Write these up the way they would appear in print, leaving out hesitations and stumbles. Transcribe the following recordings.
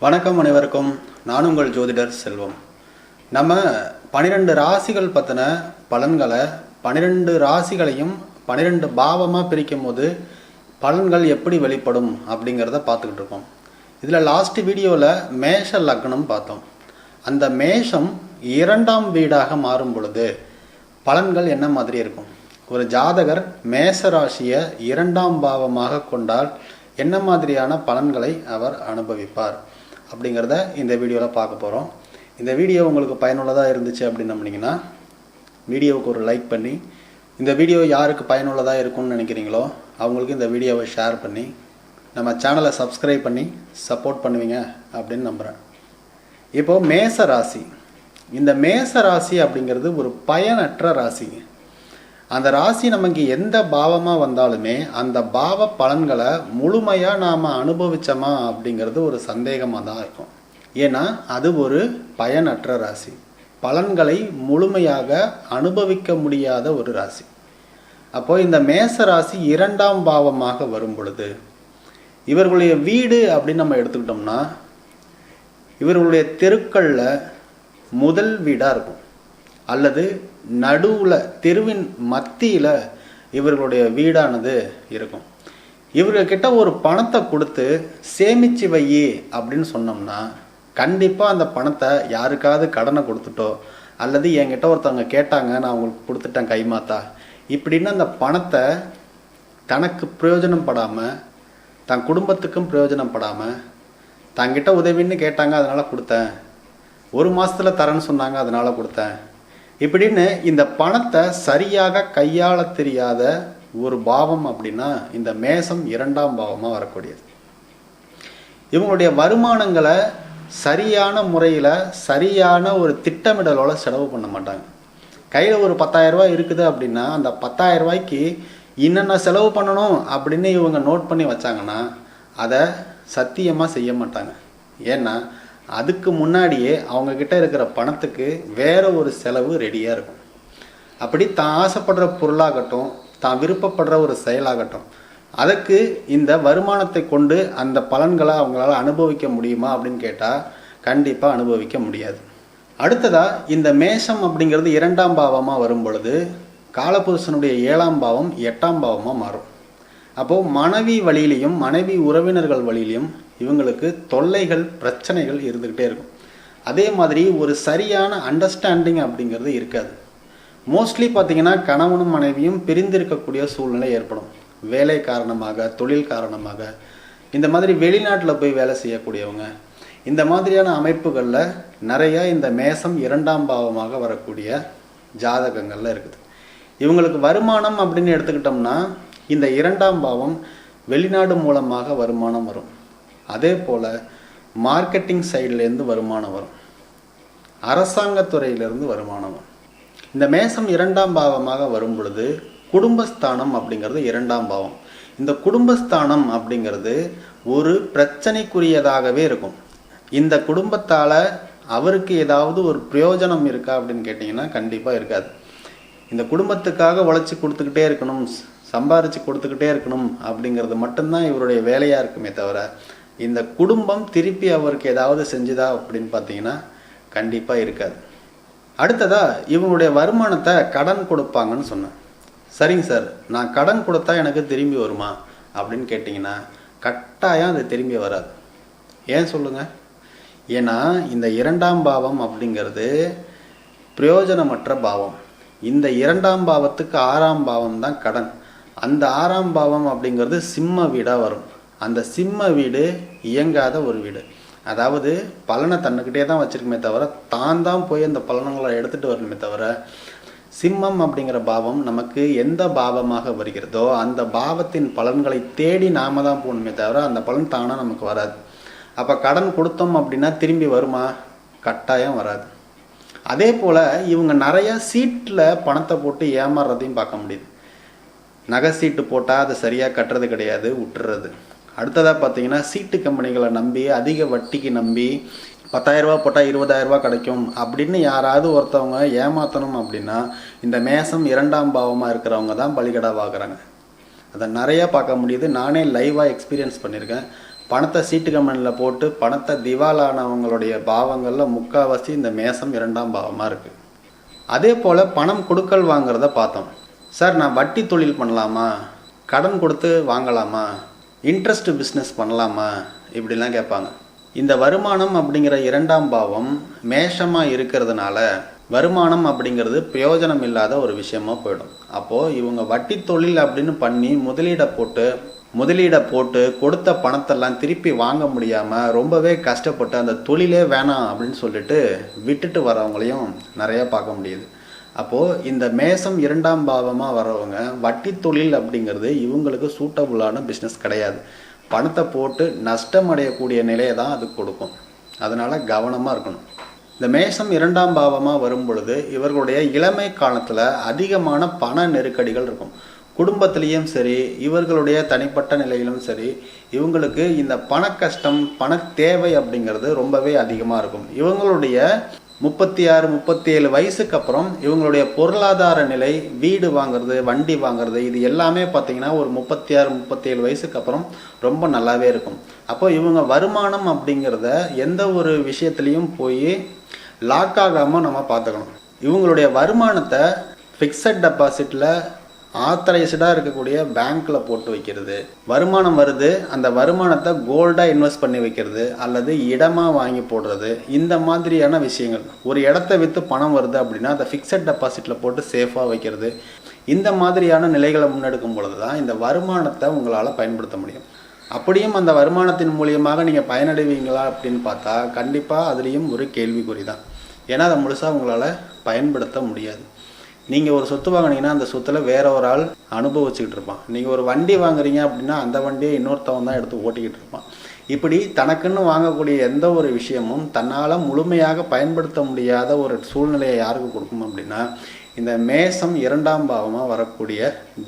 வணக்கம் அனைவருக்கும். நான் உங்கள் ஜோதிடர் செல்வம். நம்ம 12 ராசிகள் பற்றின பலன்களை 12 ராசிகளையும் 12 பாவமாக பிரிக்கும் போது பலன்கள் எப்படி வெளிப்படும் அப்படிங்கிறத பார்த்துக்கிட்டு இருக்கோம். இதில் லாஸ்ட் வீடியோவில் மேஷ லக்னம் பார்த்தோம். அந்த மேஷம் 2ஆம் வீடாக மாறும் பொழுது பலன்கள் என்ன மாதிரி இருக்கும்? ஒரு ஜாதகர் மேஷ ராசியை 2ஆம் பாவமாக கொண்டால் என்ன மாதிரியான பலன்களை அவர் அனுபவிப்பார் அப்படிங்கிறத இந்த வீடியோவில் பார்க்க போகிறோம். இந்த வீடியோ உங்களுக்கு பயனுள்ளதாக இருந்துச்சு அப்படின்னு நம்பினீங்கன்னா வீடியோவுக்கு ஒரு லைக் பண்ணி, இந்த வீடியோ யாருக்கு பயனுள்ளதாக இருக்கும்னு நினைக்கிறீங்களோ அவங்களுக்கு இந்த வீடியோவை ஷேர் பண்ணி நம்ம சேனலை சப்ஸ்கிரைப் பண்ணி சப்போர்ட் பண்ணுவீங்க அப்படின்னு நம்புகிறேன். இப்போது மேஷ ராசி, இந்த மேஷ ராசி அப்படிங்கிறது ஒரு பயனற்ற ராசிங்க. அந்த ராசி நமக்கு எந்த பாவமாக வந்தாலுமே அந்த பாவ பலன்களை முழுமையாக நாம் அனுபவித்தோமா அப்படிங்கிறது ஒரு சந்தேகமாக தான் இருக்கும். ஏன்னா அது ஒரு பயனற்ற ராசி, பலன்களை முழுமையாக அனுபவிக்க முடியாத ஒரு ராசி. அப்போது இந்த மேஷ ராசி 2ஆம் பாவமாக வரும் பொழுது இவர்களுடைய வீடு அப்படின்னு நம்ம எடுத்துக்கிட்டோம்னா இவர்களுடைய தெருக்களில் முதல் வீடாக இருக்கும், அல்லது நடுவில் தெருவின் மத்தியில் இவர்களுடைய வீடானது இருக்கும். இவர்கிட்ட ஒரு பணத்தை கொடுத்து சேமித்து வை அப்படின்னு சொன்னோம்னா கண்டிப்பாக அந்த பணத்தை யாருக்காவது கடனை கொடுத்துட்டோ, அல்லது என்கிட்ட ஒருத்தவங்க கேட்டாங்க நான் அவங்களுக்கு கொடுத்துட்டேன் கைமாத்தா இப்படின்னு அந்த பணத்தை தனக்கு பிரயோஜனப்படாமல், தன் குடும்பத்துக்கும் பிரயோஜனப்படாமல், தங்கிட்ட உதவின்னு கேட்டாங்க அதனால் கொடுத்தேன், ஒரு மாதத்தில் தரேன்னு சொன்னாங்க அதனால் கொடுத்தேன், இப்படின்னு இந்த பணத்தை சரியாக கையாள தெரியாத ஒரு பாவம் அப்படின்னா இந்த மேஷம் 2ஆம் பாவமாக வரக்கூடியது. இவங்களுடைய வருமானங்களை சரியான முறையில் சரியான ஒரு திட்டமிடலோட செலவு பண்ண மாட்டாங்க. கையில் ஒரு 10,000 ரூபாய் இருக்குது அப்படின்னா அந்த 10,000 ரூபாய்க்கு என்னென்ன செலவு பண்ணணும் அப்படின்னு இவங்க நோட் பண்ணி வச்சாங்கன்னா அதை சத்தியமாக செய்ய மாட்டாங்க. ஏன்னா அதுக்கு முன்னாடியே அவங்கக்கிட்ட இருக்கிற பணத்துக்கு வேற ஒரு செலவு ரெடியாக இருக்கும். அப்படி தான் ஆசைப்படுற பொருளாகட்டும், தான் விருப்பப்படுற ஒரு செயலாகட்டும், அதுக்கு இந்த வருமானத்தை கொண்டு அந்த பலன்களை அவங்களால அனுபவிக்க முடியுமா அப்படின்னு கேட்டால் கண்டிப்பாக அனுபவிக்க முடியாது. அடுத்ததாக இந்த மேஷம் அப்படிங்கிறது 2ஆம் பாவமாக வரும் பொழுது காலபுருஷனுடைய 7ஆம் பாவம் 8ஆம் பாவமாக மாறும். அப்போது மனைவி வழியிலையும் மனைவி உறவினர்கள் வழியிலையும் இவங்களுக்கு தொல்லைகள் பிரச்சனைகள் இருந்துக்கிட்டே இருக்கும். அதே மாதிரி ஒரு சரியான அண்டர்ஸ்டாண்டிங் அப்படிங்கிறது இருக்காது. மோஸ்ட்லி பார்த்திங்கன்னா கணவனும் மனைவியும் பிரிந்திருக்கக்கூடிய சூழ்நிலை ஏற்படும். வேலை காரணமாக, தொழில் காரணமாக, இந்த மாதிரி வெளிநாட்டில் போய் வேலை செய்யக்கூடியவங்க, இந்த மாதிரியான அமைப்புகளில் நிறையா இந்த மேஷம் 2ஆம் பாவமாக வரக்கூடிய ஜாதகங்களில் இருக்குது. இவங்களுக்கு வருமானம் அப்படின்னு எடுத்துக்கிட்டோம்னா இந்த 2ஆம் பாவம் வெளிநாடு மூலமாக வருமானம் வரும். அதே போல் மார்க்கெட்டிங் சைட்லேருந்து வருமானம் வரும், அரசாங்கத்துறையிலிருந்து வருமானம் வரும். இந்த மேஷம் 2ஆம் பாவமாக வரும் பொழுது குடும்பஸ்தானம் அப்படிங்கிறது 2ஆம் பாவம். இந்த குடும்பஸ்தானம் அப்படிங்கிறது ஒரு பிரச்சனைக்குரியதாகவே இருக்கும். இந்த குடும்பத்தால் அவருக்கு ஏதாவது ஒரு பிரயோஜனம் இருக்கா அப்படின்னு கேட்டிங்கன்னா கண்டிப்பாக இருக்காது. இந்த குடும்பத்துக்காக உழைச்சி கொடுத்துக்கிட்டே இருக்கணும், சம்பாரித்து கொடுத்துக்கிட்டே இருக்கணும் அப்படிங்கிறது மட்டும்தான் இவருடைய வேலையாக இருக்குமே தவிர இந்த குடும்பம் திருப்பி அவருக்கு ஏதாவது செஞ்சுதா அப்படின்னு பார்த்தீங்கன்னா கண்டிப்பாக இருக்காது. அடுத்ததாக இவங்களுடைய வருமானத்தை கடன் கொடுப்பாங்கன்னு சொன்னேன். சரிங்க சார், நான் கடன் கொடுத்தா எனக்கு திரும்பி வருமா அப்படின்னு கேட்டிங்கன்னா கட்டாயம் அது திரும்பி வராது. ஏன் சொல்லுங்கள்? ஏன்னா இந்த 2ஆம் பாவம் அப்படிங்கிறது பிரயோஜனமற்ற பாவம். இந்த 2ஆம் பாவத்துக்கு 6ஆம் பாவம் தான் கடன். அந்த 6ஆம் பாவம் அப்படிங்கிறது சிம்ம வீடாக வரும். அந்த சிம்ம வீடு இயங்காத ஒரு வீடு. அதாவது பலனை தன்னுக்கிட்டே தான் வச்சுருக்குமே தவிர தான் போய் அந்த பலன்களை எடுத்துகிட்டு வரணுமே தவிர சிம்மம் அப்படிங்கிற பாவம் நமக்கு எந்த பாவமாக வருகிறதோ அந்த பாவத்தின் பலன்களை தேடி நாம தான் போகணுமே தவிர அந்த பலன் தானாக நமக்கு வராது. அப்போ கடன் கொடுத்தோம் அப்படின்னா திரும்பி வருமா? கட்டாயம் வராது. அதே போல் இவங்க நிறையா சீட்டில் பணத்தை போட்டு ஏமாறுறதையும் பார்க்க முடியுது. நகை சீட்டு போட்டால் அதை சரியாக கட்டுறது கிடையாது, விட்டுறது. அடுத்ததாக பார்த்தீங்கன்னா சீட்டு கம்பெனிகளை நம்பி அதிக வட்டிக்கு நம்பி 10,000 ரூபா போட்டால் 20,000 ரூபா கிடைக்கும் அப்படின்னு யாராவது ஒருத்தவங்க ஏமாற்றணும் அப்படின்னா இந்த மேஷம் 2ஆம் பாவமாக இருக்கிறவங்க தான் பலிகடாவாகிறாங்க. அதை நிறையா பார்க்க முடியுது. நானே லைவாக எக்ஸ்பீரியன்ஸ் பண்ணியிருக்கேன். பணத்தை சீட்டு கம்பெனியில் போட்டு பணத்தை திவாலானவங்களுடைய பாவங்களில் முக்கால்வாசி இந்த மேசம் 2ஆம் பாவமாக இருக்குது. அதே போல் பணம் கொடுக்கல் வாங்கிறத பார்த்தோம். சார் நான் வட்டி தொழில் பண்ணலாமா, கடன் கொடுத்து வாங்கலாமா, இன்ட்ரெஸ்ட் பிஸ்னஸ் பண்ணலாமா, இப்படிலாம் கேட்பாங்க. இந்த வருமானம் அப்படிங்கிற 2ஆம் பாவம் மேஷமாக இருக்கிறதுனால வருமானம் அப்படிங்கிறது பிரயோஜனம் இல்லாத ஒரு விஷயமா போயிடும். அப்போது இவங்க வட்டி தொழில் அப்படின்னு பண்ணி முதலீடை போட்டு கொடுத்த பணத்தெல்லாம் திருப்பி வாங்க முடியாமல் ரொம்பவே கஷ்டப்பட்டு அந்த தொழிலே வேணாம் அப்படின்னு சொல்லிட்டு விட்டுட்டு வரவங்களையும் நிறைய பார்க்க முடியுது. அப்போது இந்த மேசம் 2ஆம் பாவமாக வரவங்க வட்டி தொழில் அப்படிங்கிறது இவங்களுக்கு சூட்டபுளான பிஸ்னஸ் கிடையாது. பணத்தை போட்டு நஷ்டம் அடையக்கூடிய நிலையை தான் அது கொடுக்கும். அதனால் கவனமாக இருக்கணும். இந்த மேஷம் 2ஆம் பாவமாக வரும் பொழுது இவர்களுடைய இளமை காலத்தில் அதிகமான பண நெருக்கடிகள் இருக்கும். குடும்பத்திலையும் சரி, இவர்களுடைய தனிப்பட்ட நிலையிலும் சரி, இவங்களுக்கு இந்த பண கஷ்டம், பண தேவை அப்படிங்கிறது ரொம்பவே அதிகமாக இருக்கும். இவங்களுடைய 36-37 வயசுக்கு அப்புறம் இவங்களுடைய பொருளாதார நிலை, வீடு வாங்குறது, வண்டி வாங்குறது, இது எல்லாமே பார்த்தீங்கன்னா ஒரு 36-37 வயசுக்கு அப்புறம் ரொம்ப நல்லாவே இருக்கும். அப்போ இவங்க வருமானம் அப்படிங்கிறத எந்த ஒரு விஷயத்துலையும் போய் லாக் ஆகாமல் நம்ம பார்த்துக்கணும். இவங்களுடைய வருமானத்தை ஃபிக்ஸட் டெபாசிட்டில் ஆத்தரைஸ்டாக இருக்கக்கூடிய பேங்க்கில் போட்டு வைக்கிறது, வருமானம் வருது அந்த வருமானத்தை கோல்டாக இன்வெஸ்ட் பண்ணி வைக்கிறது அல்லது இடமாக வாங்கி போடுறது, இந்த மாதிரியான விஷயங்கள். ஒரு இடத்த விற்று பணம் வருது அப்படின்னா அதை ஃபிக்ஸட் டெபாசிட்டில் போட்டு சேஃபாக வைக்கிறது, இந்த மாதிரியான நிலைகளை முன்னெடுக்கும் பொழுது தான் இந்த வருமானத்தை உங்களால் பயன்படுத்த முடியும். அப்படியும் அந்த வருமானத்தின் மூலியமாக நீங்கள் பயனடைவீங்களா அப்படின்னு பார்த்தா கண்டிப்பாக அதுலேயும் ஒரு கேள்விக்குறி தான். ஏன்னா அதை முழுசாக உங்களால் பயன்படுத்த முடியாது. நீங்கள் ஒரு சொத்து வாங்கினீங்கன்னா அந்த சொத்தில் வேற ஒரு ஆள் அனுபவிச்சுக்கிட்டு இருப்பான். நீங்கள் ஒரு வண்டி வாங்குறீங்க அப்படின்னா அந்த வண்டியை இன்னொருத்தவன் தான் எடுத்து ஓட்டிக்கிட்டு இருப்பான். இப்படி தனக்குன்னு வாங்கக்கூடிய எந்த ஒரு விஷயமும் தன்னால் முழுமையாக பயன்படுத்த முடியாத ஒரு சூழ்நிலையை யாருக்கு கொடுக்கும் அப்படின்னா இந்த மேசம் 2ஆம் பாவமாக வரக்கூடிய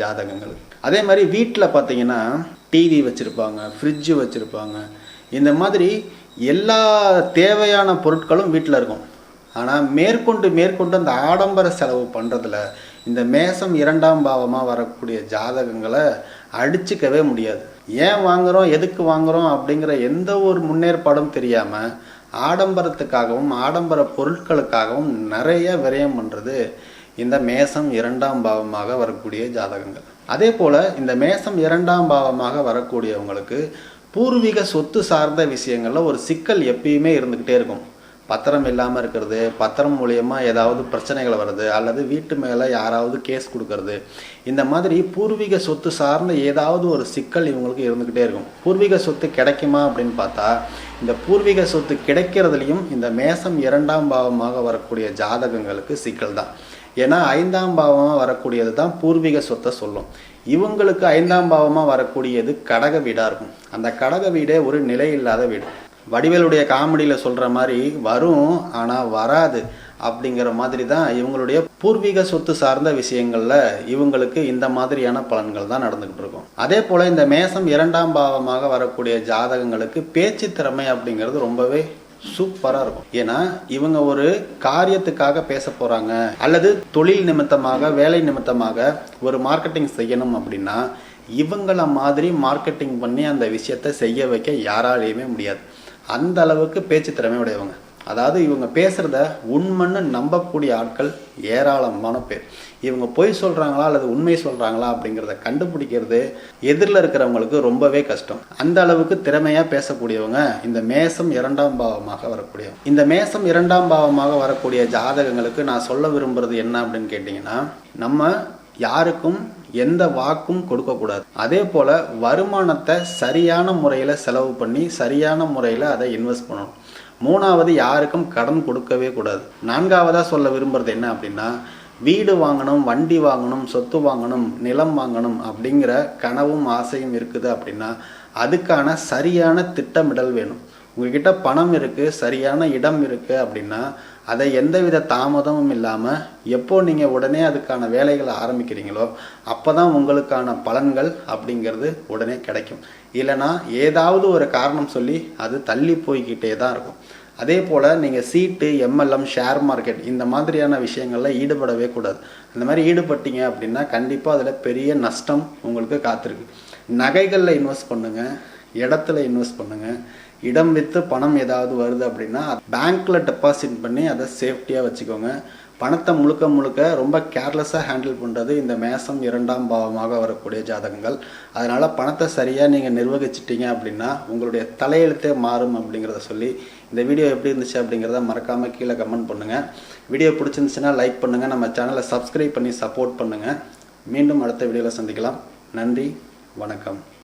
ஜாதகங்கள். அதே மாதிரி வீட்டில் பார்த்தீங்கன்னா டிவி வச்சுருப்பாங்க, ஃப்ரிட்ஜு வச்சுருப்பாங்க, இந்த மாதிரி எல்லா தேவையான பொருட்களும் வீட்டில் இருக்கும். ஆனால் மேற்கொண்டு அந்த ஆடம்பர செலவு பண்ணுறதுல இந்த மேசம் 2ஆம் பாவமாக வரக்கூடிய ஜாதகங்களை அடிச்சுக்கவே முடியாது. ஏன் வாங்குகிறோம், எதுக்கு வாங்குகிறோம் அப்படிங்கிற எந்த ஒரு முன்னேற்பாடும் தெரியாமல் ஆடம்பரத்துக்காகவும் ஆடம்பர பொருட்களுக்காகவும் நிறைய விரயம் பண்ணுறது இந்த மேசம் 2ஆம் பாவமாக வரக்கூடிய ஜாதகங்கள். அதே போல் இந்த மேசம் 2ஆம் பாவமாக வரக்கூடியவங்களுக்கு பூர்வீக சொத்து சார்ந்த விஷயங்களில் ஒரு சிக்கல் எப்பயுமே இருந்துக்கிட்டே இருக்கும். பத்திரம் இல்லாமல் இருக்கிறது, பத்திரம் மூலியமாக ஏதாவது பிரச்சனைகள் வருது, அல்லது வீட்டு மேலே யாராவது கேஸ் கொடுக்கறது, இந்த மாதிரி பூர்வீக சொத்து சார்ந்த ஏதாவது ஒரு சிக்கல் இவங்களுக்கு இருந்துக்கிட்டே இருக்கும். பூர்வீக சொத்து கிடைக்குமா அப்படின்னு பார்த்தா இந்த பூர்வீக சொத்து கிடைக்கிறதுலையும் இந்த மேசம் 2ஆம் பாவமாக வரக்கூடிய ஜாதகங்களுக்கு சிக்கல் தான். ஏன்னா 5ஆம் பாவமாக வரக்கூடியது தான் பூர்வீக சொத்தை சொல்லும். இவங்களுக்கு 5ஆம் பாவமாக வரக்கூடியது கடக வீடாக இருக்கும். அந்த கடக வீடே ஒரு நிலை இல்லாத வீடு. வடிவேலுடைய காமெடியில் சொல்கிற மாதிரி வரும் ஆனால் வராது அப்படிங்கிற மாதிரி தான் இவங்களுடைய பூர்வீக சொத்து சார்ந்த விஷயங்களில் இவங்களுக்கு இந்த மாதிரியான பலன்கள் தான் நடந்துக்கிட்டு இருக்கும். அதே போல் இந்த மேசம் 2ஆம் பாவமாக வரக்கூடிய ஜாதகங்களுக்கு பேச்சு திறமை அப்படிங்கிறது ரொம்பவே சூப்பராக இருக்கும். ஏன்னா இவங்க ஒரு காரியத்துக்காக பேச போகிறாங்க அல்லது தொழில் நிமித்தமாக வேலை நிமித்தமாக ஒரு மார்க்கெட்டிங் செய்யணும் அப்படின்னா இவங்கள மாதிரி மார்க்கெட்டிங் பண்ணி அந்த விஷயத்தை செய்ய வைக்க யாராலையுமே முடியாது. அந்த அளவுக்கு பேச்சு திறமை உடையவங்க. அதாவது இவங்க பேசுகிறத உண்மைன்னு நம்பக்கூடிய ஆட்கள் ஏராளமான பேர். இவங்க பொய் சொல்கிறாங்களா அல்லது உண்மை சொல்கிறாங்களா அப்படிங்கிறத கண்டுபிடிக்கிறது எதிரில் இருக்கிறவங்களுக்கு ரொம்பவே கஷ்டம். அந்த அளவுக்கு திறமையாக பேசக்கூடியவங்க இந்த மேசம் 2ஆம் பாவமாக வரக்கூடியவங்க. இந்த மேசம் 2ஆம் பாவமாக வரக்கூடிய ஜாதகங்களுக்கு நான் சொல்ல விரும்புகிறது என்ன அப்படின்னு கேட்டிங்கன்னா, நம்ம யாருக்கும் எந்த வாக்கும் கொடுக்கக்கூடாது. அதே போல் வருமானத்தை சரியான முறையில் செலவு பண்ணி சரியான முறையில் அதை இன்வெஸ்ட் பண்ணணும். 3வது யாருக்கும் கடன் கொடுக்கவே கூடாது. 4வதாக சொல்ல விரும்புகிறது என்ன அப்படின்னா, வீடு வாங்கணும், வண்டி வாங்கணும், சொத்து வாங்கணும், நிலம் வாங்கணும் அப்படிங்கிற கனவும் ஆசையும் இருக்குது அப்படின்னா அதுக்கான சரியான திட்டமிடல் வேணும். உங்ககிட்ட பணம் இருக்குது, சரியான இடம் இருக்குது அப்படின்னா அதை எந்தவித தாமதமும் இல்லாமல் எப்போ நீங்கள் உடனே அதுக்கான வேலைகளை ஆரம்பிக்கிறீங்களோ அப்போ தான் உங்களுக்கான பலன்கள் அப்படிங்கிறது உடனே கிடைக்கும். இல்லைனா ஏதாவது ஒரு காரணம் சொல்லி அது தள்ளி போய்கிட்டே தான் இருக்கும். அதே போல் நீங்கள் சீட்டு, எம்எல்எம், ஷேர் மார்க்கெட் இந்த மாதிரியான விஷயங்களில் ஈடுபடவே கூடாது. அந்த மாதிரி ஈடுபட்டீங்க அப்படின்னா கண்டிப்பாக அதில் பெரிய நஷ்டம் உங்களுக்கு காத்திருக்கு. நகைகளில் இன்வெஸ்ட் பண்ணுங்கள், இடத்துல இன்வெஸ்ட் பண்ணுங்கள். இடம் விற்று பணம் ஏதாவது வருது அப்படின்னா பேங்க்கில் டெபாசிட் பண்ணி அதை சேஃப்டியாக வச்சுக்கோங்க. பணத்தை முழுக்க முழுக்க ரொம்ப கேர்லெஸ்ஸாக ஹேண்டில் பண்ணுறது இந்த மேசம் 2ஆம் பாவமாக வரக்கூடிய ஜாதகங்கள். அதனால் பணத்தை சரியாக நீங்கள் நிர்வகிச்சிட்டிங்க அப்படின்னா உங்களுடைய தலையெழுத்தே மாறும் அப்படிங்கிறத சொல்லி இந்த வீடியோ எப்படி இருந்துச்சு அப்படிங்கிறத மறக்காமல் கீழே கமெண்ட் பண்ணுங்கள். வீடியோ பிடிச்சிருந்துச்சுன்னா லைக் பண்ணுங்கள். நம்ம சேனலை சப்ஸ்கிரைப் பண்ணி சப்போர்ட் பண்ணுங்கள். மீண்டும் அடுத்த வீடியோவில் சந்திக்கலாம். நன்றி, வணக்கம்.